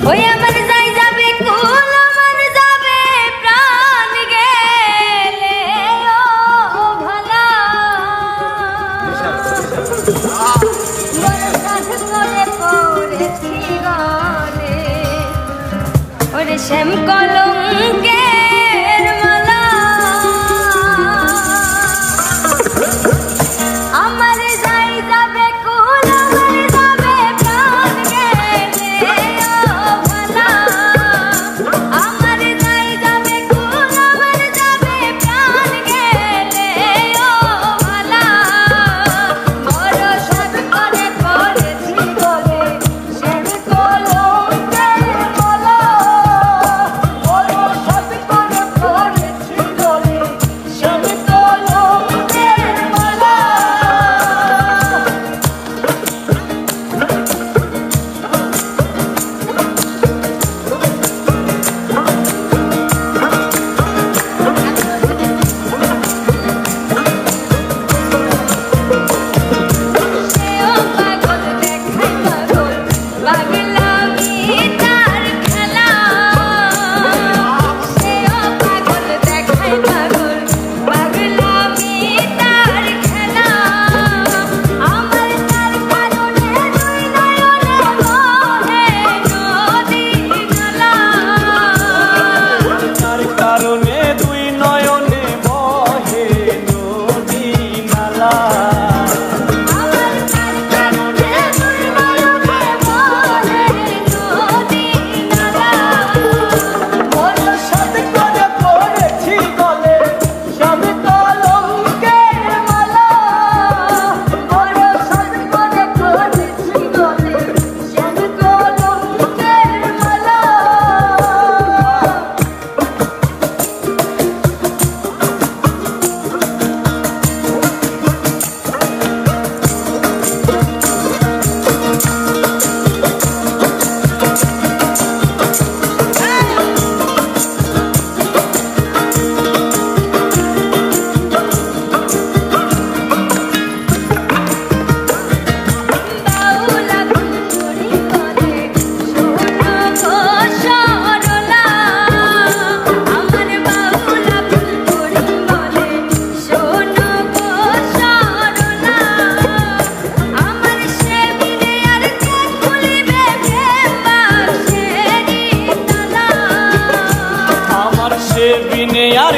ওই আমার যাই যাবে কুল আমার যাবে প্রাণ গেলে ও ভালা বরসাত করে পড়েছি গলে ওরে শ্যাম কলঙ্কের মালা আমার যাই যাবে কুল আমার যাবে প্রাণ গেলে ও ভালা আমার যাই যাবে কুল আমার যাবে প্রাণ গেলে ও ভালা বরসাত করে পড়েছি গলে শ্যাম কলঙ্কের মালা বরসাত করে পড়েছি গলে শ্যাম কলঙ্কের মালা সেও পাগল দেখাই পাগল পাগলামি তার খেলা সেও পাগল দেখাই পাগল পাগলামি তার খেলা আমার তার কারণে দুই নয়নে বহে নদী নালা তার কারণে দুই নয়নে বহে নদী নালা আমার তার কারণে দুই নয়নে বহে নদী নালা বরসাত করে পড়েছি গলে শ্যাম কলঙ্কের মালা বরসাত করে পড়েছি গলে শ্যাম কলঙ্কের মালা বাউলা ঘুরি বলে শোনো গো সরলা আমার বাউলা ঘুরি বলে শোনো গো সরলা আমার সে বিনে আর কে খুলিবে প্রেম বাঁশেরি তালা আমার সে বিনে আর